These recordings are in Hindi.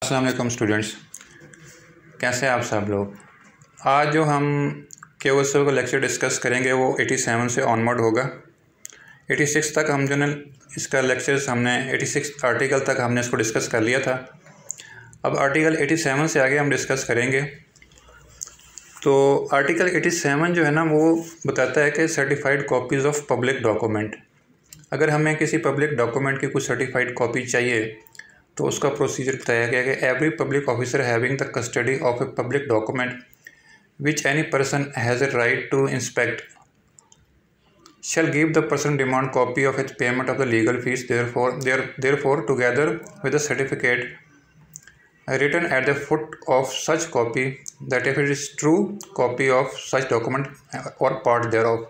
अस्सलाम वालेकुम स्टूडेंट्स, कैसे हैं आप सब लोग। आज जो हम KOSL का लेक्चर डिस्कस करेंगे वो 87 से ऑनवर्ड होगा। 86 तक हम जो है इसका लेक्चर्स हमने 86 आर्टिकल तक हमने इसको डिस्कस कर लिया था। अब आर्टिकल 87 से आगे हम डिस्कस करेंगे। तो आर्टिकल 87 जो है ना वो बताता है कि certified copies of public document. अगर हमें किसी पब्लिक डॉक्यूमेंट की कुछ सर्टिफाइड कॉपी चाहिए तो उसका प्रोसीजर बताया गया कि every public officer having the custody of a public document which any person has a right to inspect shall give the person demand copy of its payment of the legal fees, therefore together with a certificate written at the foot of such copy that if it is true copy of such document or part thereof,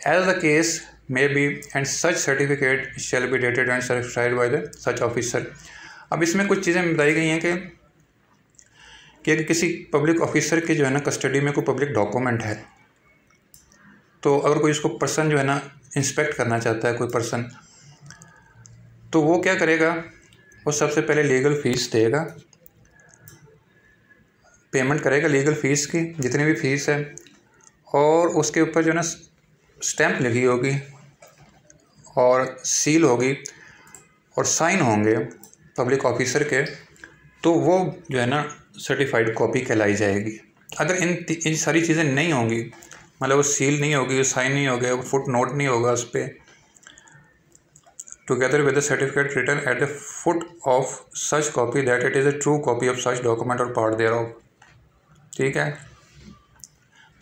as the case may be, and such certificate shall be dated and certified by the such officer। अब इसमें कुछ चीज़ें बताई गई हैं कि किसी पब्लिक ऑफिसर के जो है ना कस्टडी में कोई पब्लिक डॉक्यूमेंट है, तो अगर कोई इसको पर्सन जो है ना इंस्पेक्ट करना चाहता है कोई पर्सन, तो वो क्या करेगा, वो सबसे पहले लीगल फ़ीस देगा, पेमेंट करेगा लीगल फ़ीस की जितनी भी फ़ीस है, और उसके ऊपर जो है ना स्टैंप लगी होगी और सील होगी और साइन होंगे पब्लिक ऑफिसर के, तो वो जो है ना सर्टिफाइड कॉपी कहलाई जाएगी। अगर इन सारी चीज़ें नहीं होंगी, मतलब वो सील नहीं होगी, साइन नहीं होगा, वो फुट नोट नहीं होगा उस पर, together with the certificate written at the foot of such copy that it is a true copy of such document or part thereof. ठीक है,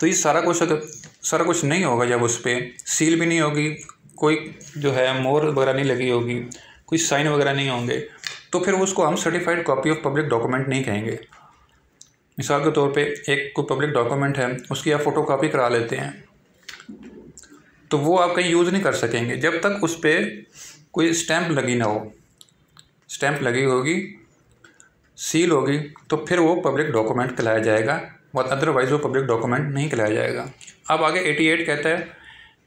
तो ये सारा कुछ नहीं होगा जब उस पर सील भी नहीं होगी, कोई जो है मोहर वगैरह नहीं लगी होगी, कोई साइन वगैरह नहीं होंगे, तो फिर उसको हम certified copy of public document नहीं कहेंगे। मिसाल के तौर पे एक कोई पब्लिक डॉक्यूमेंट है, उसकी आप फ़ोटो कापी करा लेते हैं, तो वो आप कहीं यूज़ नहीं कर सकेंगे जब तक उस पर कोई स्टैंप लगी ना हो। स्टैंप लगी होगी, सील होगी, तो फिर वो पब्लिक डॉक्यूमेंट कहलाया जाएगा, और अदरवाइज़ वो पब्लिक डॉक्यूमेंट नहीं कहलाया जाएगा। अब आगे 88 कहता है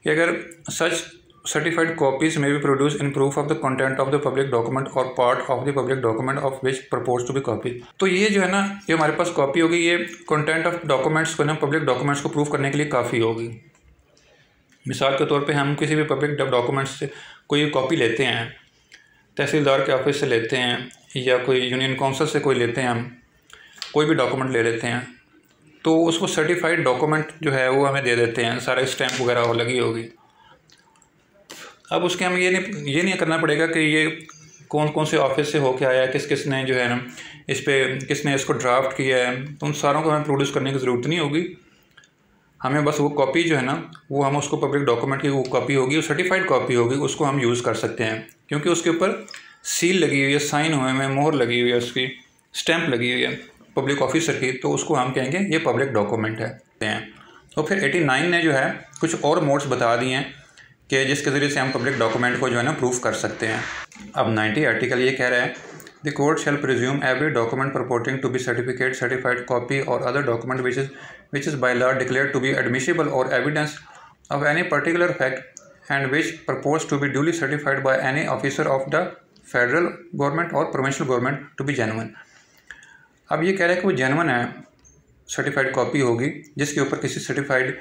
कि अगर such certified copies may be produce in proof of the content of the public document or part of the public document of which purports to be copy. तो ये जो है ना, ये हमारे पास कॉपी होगी, ये कंटेंट ऑफ डॉक्यूमेंट्स को ना पब्लिक डॉक्यूमेंट्स को प्रूफ करने के लिए काफ़ी होगी। मिसाल के तौर पे हम किसी भी पब्लिक डॉक्यूमेंट्स से कोई कॉपी लेते हैं, तहसीलदार के ऑफिस से लेते हैं या कोई यूनियन काउंसिल से कोई लेते हैं, हम कोई भी डॉक्यूमेंट ले लेते हैं, तो उसको सर्टिफाइड डॉक्यूमेंट जो है वो हमें दे देते हैं, सारे स्टैंप वगैरह वो लगी होगी। अब उसके हम ये नहीं करना पड़ेगा कि ये कौन कौन से ऑफिस से होके आया है, किसने जो है ना इस पर किसने इसको ड्राफ्ट किया है, तो उन सारों को हमें प्रोड्यूस करने की ज़रूरत नहीं होगी। हमें बस वो कॉपी जो है ना, वो हम उसको पब्लिक डॉक्यूमेंट की वो कॉपी होगी, वो सर्टिफाइड कॉपी होगी, उसको हम यूज़ कर सकते हैं, क्योंकि उसके ऊपर सील लगी हुई है, साइन हुए हैं, मोहर लगी हुई है, उसकी स्टैंप लगी हुई है पब्लिक ऑफिसर की, तो उसको हम कहेंगे ये पब्लिक डॉक्यूमेंट है। तो फिर 89 ने जो है कुछ और मोड्स बता दिए हैं कि जिसके ज़रिए से हम पब्लिक डॉक्यूमेंट को जो है ना प्रूफ कर सकते हैं। अब 90 आर्टिकल ये कह रहा है, the court shall presume every document purporting to be certificate certified copy or other document which is by law declared to be admissible or evidence of any particular fact and which purports to be duly certified by any officer of the federal government or provincial government to be genuine. अब ये कह रहा है कि वो जेन्युइन है, सर्टिफाइड कॉपी होगी जिसके ऊपर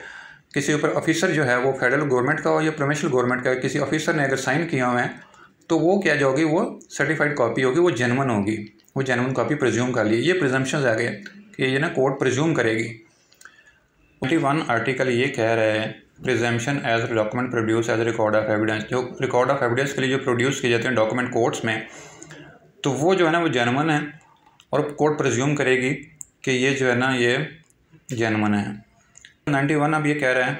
किसी ऊपर ऑफिसर जो है वो फेडरल गवर्नमेंट का हो या प्रोविंशियल गवर्नमेंट का, किसी ऑफिसर ने अगर साइन किया हुआ है, तो वो क्या होगी, वो सर्टिफाइड कॉपी होगी, वो जेन्युइन होगी, वो जेन्युइन कॉपी प्रिज्यूम कर ली। ये प्रिजम्पशंस आ गए कि ये ना कोर्ट प्रिज्यूम करेगी। 21 आर्टिकल ये कह रहा है, presumption as document produce as record of evidence. जो रिकॉर्ड ऑफ एविडेंस के लिए जो प्रोड्यूस किए जाते हैं डॉक्यूमेंट कोर्ट्स में, तो वो जो है ना वो जेन्युइन है, और कोर्ट प्रिज्यूम करेगी कि ये जो है ना ये जेन्युइन है। 91 अब ये कह रहा है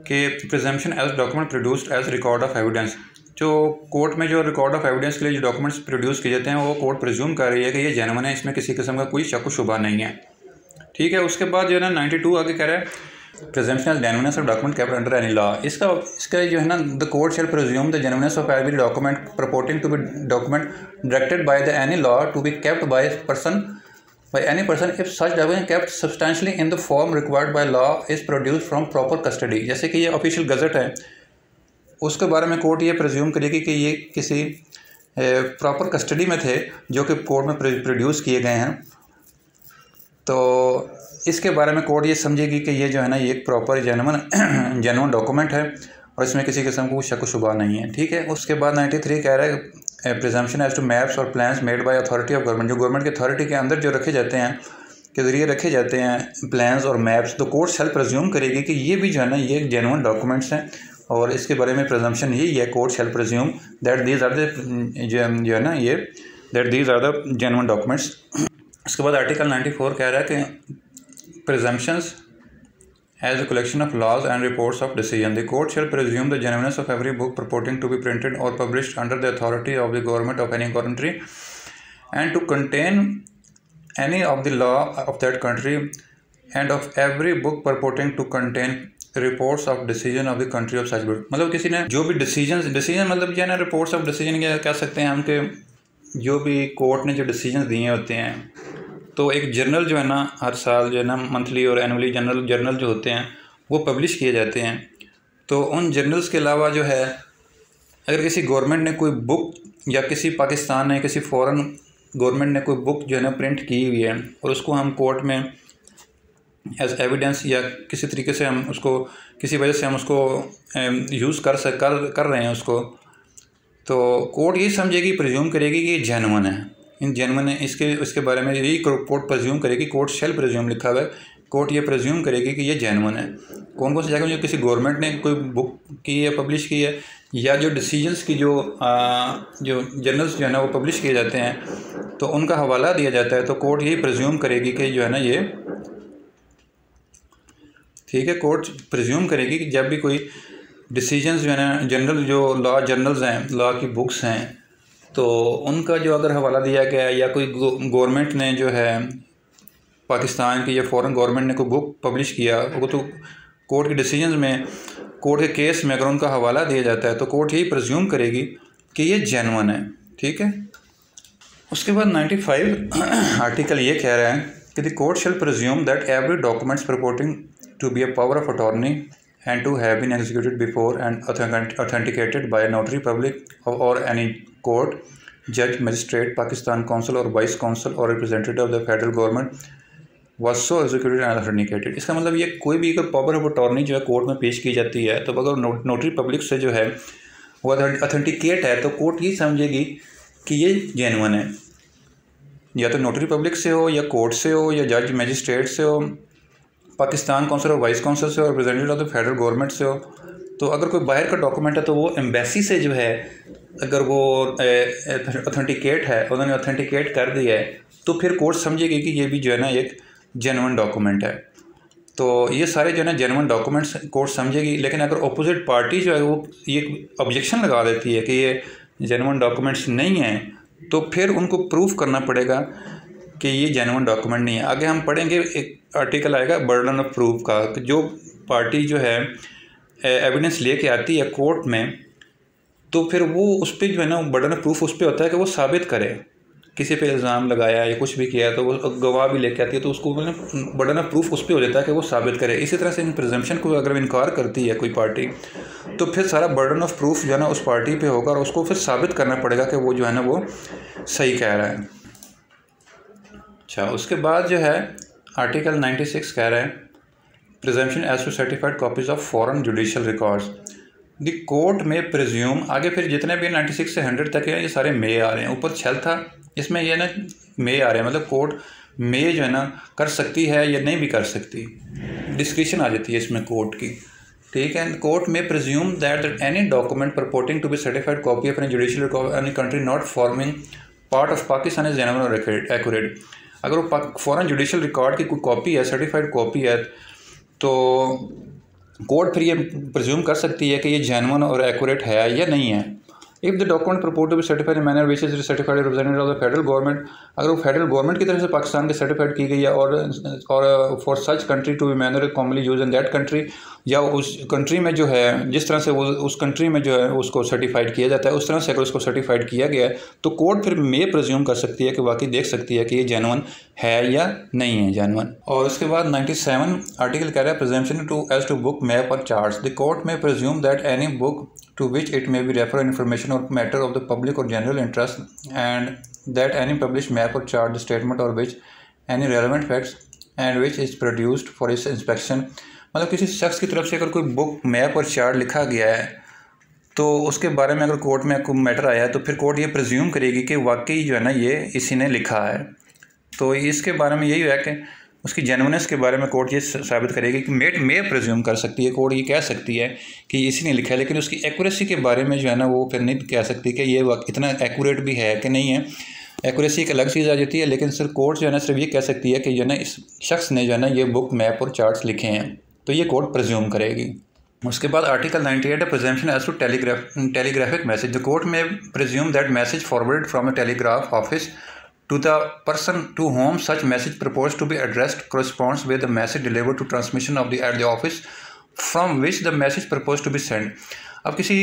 कि presumption as document produced as record of evidence. जो कोर्ट में जो रिकॉर्ड ऑफ एविडेंस के लिए जो डॉक्यूमेंट्स प्रोड्यूस किए जाते हैं, वो कोर्ट प्रिज्यूम कर रही है कि ये जेन्युइन है, इसमें किसी किस्म का कोई शक शुबा नहीं है। ठीक है, उसके बाद जो है ना 92 आगे कह रहा है, presumption as genuineness of document kept under any law. इसका जो है ना, the court shall presume the genuineness of every document purporting to be document directed by the any law to be kept by any person if such document kept substantially in the form required by law is produced from proper custody। जैसे कि ये ऑफिशियल गज़ट है, उसके बारे में कोर्ट ये प्रिज्यूम करेगी कि ये किसी प्रॉपर कस्टडी में थे जो कि कोर्ट में प्रोड्यूस किए गए हैं। तो इसके बारे में कोर्ट ये समझेगी कि ये जो है ना ये एक प्रॉपर जेन्युइन डॉक्यूमेंट है और इसमें किसी किस्म को शक व शुबा नहीं है। ठीक है। उसके बाद 93 कह रहा है प्रिजम्पशन एज टू मैप्स और plans made by authority of government, जो गवर्नमेंट की अथॉरिटी के अंदर जो रखे जाते हैं के ज़रिए रखे जाते हैं प्लान्स और मैप्स, तो कोर्ट सेल्फ प्रेज्यूम करेगी कि ये भी जो है ना ये जेन्युइन डॉक्यूमेंट्स हैं और इसके बारे में प्रिजम्पशन यही है, court shall presume that these are the जो है ना ये that these are the genuine documents. उसके बाद आर्टिकल 94 कह रहा है कि presumptions as a collection of laws and reports of decision, the court shall presume the genuineness of every book purporting to be printed or published under the authority of the government of any country and to contain any of the law of that country and of every book purporting to contain reports of decision of the country of such book। मतलब किसी ने जो भी डिसीजन मतलब क्या ना रिपोर्ट्स ऑफ डिसीजन क्या कह सकते हैं हम कि जो भी कोर्ट ने जो डिसीजन दिए होते हैं, तो एक जर्नल जो है ना हर साल जो है ना मंथली और एनुअली जर्नल जो होते हैं वो पब्लिश किए जाते हैं। तो उन जर्नल्स के अलावा जो है अगर किसी गवर्नमेंट ने कोई बुक या किसी पाकिस्तान ने किसी फॉरेन गवर्नमेंट ने कोई बुक जो है ना प्रिंट की हुई है और उसको हम कोर्ट में एज एविडेंस या किसी तरीके से हम उसको किसी वजह से हम उसको यूज़ कर रहे हैं उसको, तो कोर्ट ये समझेगी प्रिज्यूम करेगी कि ये जेन्युइन है, इन जेन्युइन है। इसके बारे में यही कोर्ट प्रेज्यूम करेगी, कोर्ट शेल प्रेज्यूम लिखा हुआ है, कोर्ट ये प्रेज्यूम करेगी कि ये जेन्युइन है। कौन कौन सी जगह जो किसी गवर्नमेंट ने कोई बुक की है पब्लिश की है या जो डिसीजंस की जो जर्नल्स जो है ना वो पब्लिश किए जाते हैं तो उनका हवाला दिया जाता है, तो कोर्ट यही प्रेज्यूम करेगी कि जो है ना ये ठीक है। कोर्ट प्रेज्यूम करेगी कि जब भी कोई डिसीजंस जो है ना जनरल जो लॉ जर्नल्स हैं, लॉ की बुक्स हैं, तो उनका जो अगर हवाला दिया गया है या कोई गवर्नमेंट ने जो है पाकिस्तान की या फॉरेन गवर्नमेंट ने कोई बुक पब्लिश किया वो, तो कोर्ट के डिसीजंस में कोर्ट के केस में अगर उनका हवाला दिया जाता है तो कोर्ट यही प्रेज्यूम करेगी कि ये जेन्युइन है। ठीक है। उसके बाद 95 आर्टिकल ये कह रहा है कि the court shall presume that every documents purporting to be a power of attorney and to have been executed before and authenticated by a notary public or any court, judge, magistrate, Pakistan consul or vice consul or representative of the federal government was so executed and authenticated। इसका मतलब ये कोई भी अगर पावर ऑफ अटॉर्नी जो है कोर्ट में पेश की जाती है तो अगर नोटरी पब्लिक से जो है वो ऑथेंटिकेट है तो कोर्ट ये समझेगी कि ये जेन्युइन है, या तो नोटरी पब्लिक से हो या कोर्ट से हो या जज मजिस्ट्रेट से हो, पाकिस्तान कौंसल और वाइस कौंसल से और representative of the federal government से हो। तो अगर कोई बाहर का डॉक्यूमेंट है तो वो एम्बेसी से जो है अगर वो ऑथेंटिकेट है, उन्होंने ऑथेंटिकेट कर दिया है तो फिर कोर्ट समझेगी कि ये भी जो है ना एक जेन्युइन डॉक्यूमेंट है। तो ये सारे जो है ना जेन्युइन डॉक्यूमेंट्स कोर्ट समझेगी। लेकिन अगर अपोजिट पार्टी जो है वो ये ऑब्जेक्शन लगा देती है कि ये जेन्युइन डॉक्यूमेंट्स नहीं हैं, तो फिर उनको प्रूफ करना पड़ेगा कि ये जेन्युइन डॉक्यूमेंट नहीं है। आगे हम पढ़ेंगे एक आर्टिकल आएगा बर्डन ऑफ प्रूफ का, कि जो पार्टी जो है एविडेंस लेके आती है कोर्ट में तो फिर वो उस पर जो है ना बर्डन ऑफ प्रूफ उस पर होता है कि वो साबित करे, किसी पे इल्ज़ाम लगाया या कुछ भी किया तो वो गवाह भी लेके आती है तो उसको बर्डन ऑफ प्रूफ उस पर हो जाता है कि वो साबित करे। इसी तरह से इन प्रिजम्पशन को अगर इनकार करती है कोई पार्टी तो फिर सारा बर्डन ऑफ प्रूफ जो है ना उस पार्टी पे होगा और उसको फिर साबित करना पड़ेगा कि वो जो है ना वो सही कह रहा है। अच्छा, उसके बाद जो है आर्टिकल 96 कह रहा है presumption as to certified copies of foreign judicial records the court में प्रिज्यूम। आगे फिर जितने भी 96 से 100 तक है ये सारे मे आ रहे हैं, ऊपर छल था इसमें ये ना मे आ रहे हैं, मतलब कोर्ट मे जो है ना कर सकती है या नहीं भी कर सकती, डिस्क्रिशन आ जाती है इसमें कोर्ट की। ठीक है। कोर्ट में presume that any document purporting to be certified copy of any judicial record any country not forming part of Pakistan is genuine और एक्यूरेट। अगर वो फॉरेन जुडिशल रिकॉर्ड की कोई कॉपी है, सर्टिफाइड कॉपी है, तो कोर्ट फिर ये प्रिज्यूम कर सकती है कि ये जेन्युइन और एक्यूरेट है या नहीं है। If the document purport to be certified in manner which is certified representative of the federal government, अगर वो फेडरल गवर्नमेंट की तरफ से पाकिस्तान की सर्टिफाइड की गई है और for such country to be manner commonly use in that country, या उस कंट्री में जो है जिस तरह से वो उस कंट्री में जो है उसको सर्टिफाइड किया जाता है उस तरह से अगर उसको सर्टिफाइड किया गया है तो कोर्ट फिर मे प्रिज्यूम कर सकती है कि वाकई देख सकती है कि ये जेन्युइन है या नहीं है जेन्युइन। और उसके बाद 97 आर्टिकल कह रहा है presumption to as to book map और चार्ट्स द कोर्ट में presume that any book to which it may be refer information information or matter of the public or general interest, and that any published map or chart statement or which any relevant facts and which is produced for its inspection। मतलब किसी शख्स की तरफ से अगर कोई बुक मैप और चार्ट लिखा गया है तो उसके बारे में अगर कोर्ट में कोई मैटर आया है तो फिर कोर्ट ये प्रिज्यूम करेगी कि वाकई जो है ना ये इसी ने लिखा है। तो इसके बारे में यही है कि उसकी जेन्युइननेस के बारे में कोर्ट ये साबित करेगी कि मे प्रिज्यूम कर सकती है, कोर्ट ये कह सकती है कि इसी ने लिखा है, लेकिन उसकी एक्यूरेसी के बारे में जो है ना वो फिर नहीं कह सकती कि ये इतना एक्यूरेट भी है कि नहीं है। एक्यूरेसी एक अलग चीज़ आ जाती है, लेकिन सिर्फ कोर्ट जो है ना सिर्फ ये कह सकती है कि जो है ना इस शख्स ने जो है ना ये बुक मैप और चार्ट्स लिखे हैं, तो ये कोर्ट प्रिज्यूम करेगी। उसके बाद article 98 presumption as to telegraphic message. The court में presume that message forwarded from a telegraph office to the person to whom such message proposed to be addressed corresponds with the message delivered to transmission of at the office from which the message proposed to be sent। अब किसी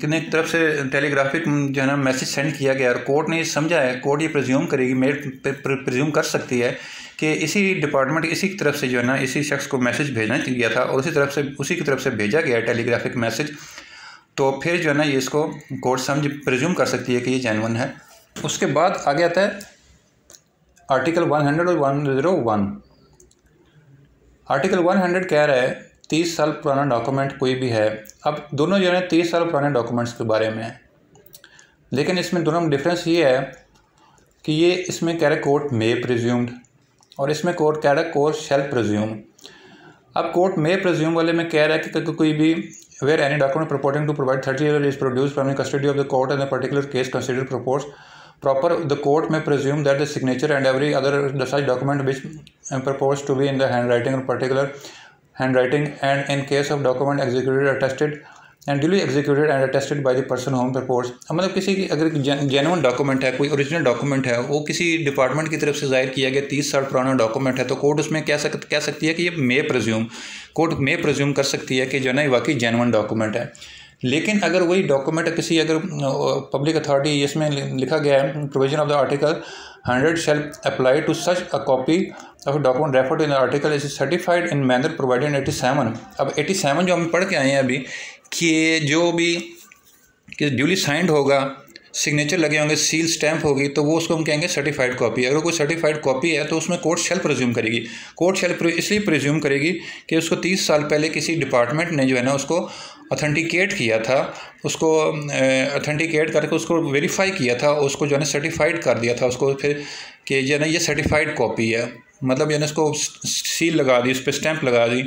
की तरफ से टेलीग्राफिक जो है ना मैसेज सेंड किया गया और कोर्ट ने समझा है, कोर्ट ये प्रिज्यूम करेगी, प्रिज्यूम कर सकती है कि इसी डिपार्टमेंट इसी की तरफ से जो है ना इसी शख्स को मैसेज भेजना गया था और उसी की तरफ से भेजा गया टेलीग्राफिक मैसेज, तो फिर जो है ना ये इसको कोर्ट प्रिज्यूम कर सकती है कि ये जेन्युइन है। उसके बाद आगे आता है आर्टिकल 100 और 101। आर्टिकल 100 कह रहा है 30 साल पुराना डॉक्यूमेंट कोई भी है। अब दोनों जो है 30 साल पुराने डॉक्यूमेंट्स के बारे में है, लेकिन इसमें दोनों में डिफरेंस ये है कि ये इसमें कह रहा है कोर्ट मे प्रिज्यूम्ड और इसमें कोर्ट कह रहा है कोर्ट शैल प्रिज्यूम। अब कोर्ट मे प्रिज्यूम वाले में कह रहा है कि कोई भी where any document purporting to provide 30 years is produced from the custody of the court and the particular case considered proper, the court may presume that the signature and every other such document which purports to be in the handwriting or particular handwriting, and in case of document executed attested and duly executed and attested by the person whom purports। मतलब किसी की अगर जेन्युइन डॉक्यूमेंट है, कोई ओरिजिनल डॉक्यूमेंट है, वो किसी डिपार्टमेंट की तरफ से जाहिर किया गया 30 साल पुराना डॉक्यूमेंट है, तो कोर्ट उसमें कह सकती है कि ये कोर्ट मे प्रिज्यूम कर सकती है कि जो है ना वाकई जेन्युइन डॉक्यूमेंट है। लेकिन अगर वही डॉक्यूमेंट किसी अगर पब्लिक अथॉरिटी, इसमें लिखा गया है provision of the article 100 shall apply to such a copy of a document referred in the article is certified in manner provided in 87। अब 87 जो हम पढ़ के आए हैं अभी कि जो भी कि ड्यूली साइंड होगा, सिग्नेचर लगे होंगे, सील स्टैम्प होगी, तो वो उसको हम कहेंगे सर्टिफाइड कॉपी। अगर कोई सर्टिफाइड कॉपी है तो उसमें कोर्ट शैल प्रिज्यूम करेगी। कोर्ट शैल इसलिए प्रिज्यूम करेगी कि उसको 30 साल पहले किसी डिपार्टमेंट ने जो है ना उसको ऑथेंटिकेट किया था, उसको ऑथेंटिकेट करके उसको वेरीफाई किया था, उसको जो है ना सर्टिफाइड कर दिया था उसको फिर कि जो है ना ये सर्टिफाइड कॉपी है, मतलब जो है ना इसको सील लगा दी, उस पर स्टैंप लगा दी,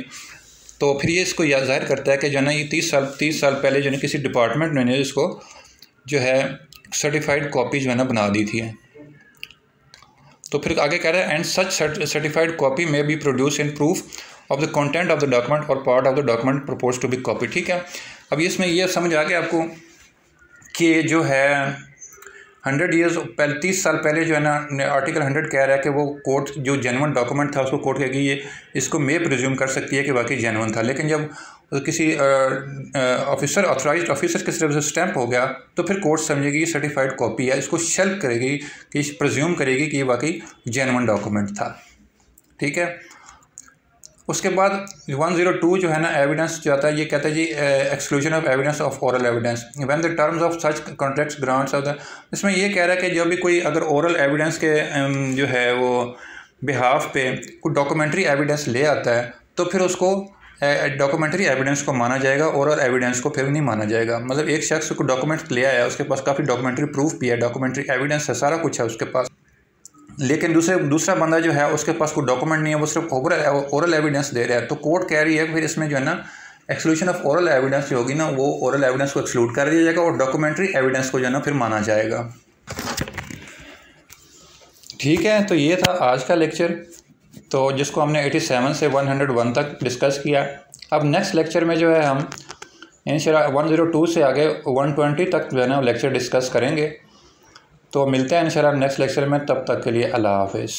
तो फिर ये इसको जाहिर करता है कि जो है ना ये 30 साल पहले जो है किसी डिपार्टमेंट ने इसको जो है सर्टिफाइड कॉपी जो है ना बना दी थी। तो फिर आगे कह रहा है and such certified copy may be produce in proof of the content of the document or part of the document purports to be copy. ठीक है, अब इसमें ये समझ आ गया आपको कि जो है 100 ईयर्स पहले 30 साल पहले जो है ना आर्टिकल 100 कह रहा है कि वो कोर्ट जो जेन्युइन डॉक्यूमेंट था उसको कोर्ट कहेगी ये इसको मे प्रिज्यूम कर सकती है कि वाकई जेन्युइन था। लेकिन जब किसी ऑफिसर ऑथराइज्ड ऑफिसर की तरफ से स्टैंप हो गया तो फिर कोर्ट समझेगी ये सर्टिफाइड कॉपी है, इसको शेल्फ करेगी कि प्रिज्यूम करेगी कि ये वाकई जेन्युइन डॉक्यूमेंट था। ठीक है, उसके बाद 102 जो है ना एविडेंस जो आता है ये कहता है जी exclusion of evidence of oral evidence when the terms of such contracts grants of the. इसमें ये कह रहा है कि जब भी कोई अगर ओरल एविडेंस के जो है वो बिहाफ पे कोई डॉक्यूमेंट्री एविडेंस ले आता है तो फिर उसको डॉक्यूमेंट्री एविडेंस को माना जाएगा, ओरल एविडेंस को फिर नहीं माना जाएगा। मतलब एक शख्स को डॉक्यूमेंट ले आया, उसके पास काफ़ी डॉक्यूमेंट्री प्रूफ भी है, डॉक्यूमेंट्री एविडेंस है, सारा कुछ है उसके पास, लेकिन दूसरा बंदा जो है उसके पास कोई डॉक्यूमेंट नहीं है, वो सिर्फ ओरल एविडेंस दे रहा है, तो कोर्ट कह रही है फिर इसमें जो है ना एक्सक्लूजन ऑफ ओरल एविडेंस जो होगी ना वो ओरल एविडेंस को एक्सक्लूड कर दिया जाएगा और डॉक्यूमेंट्री एविडेंस को जो है ना फिर माना जाएगा। ठीक है, तो ये था आज का लेक्चर, तो जिसको हमने 87 से 101 तक डिस्कस किया। अब नेक्स्ट लेक्चर में जो है हम इंशाल्लाह 102 से आगे 120 तक जो है ना लेक्चर डिस्कस करेंगे। तो मिलते हैं इंशाल्लाह नेक्स्ट लेक्चर में, तब तक के लिए अल्लाह हाफ़िज़।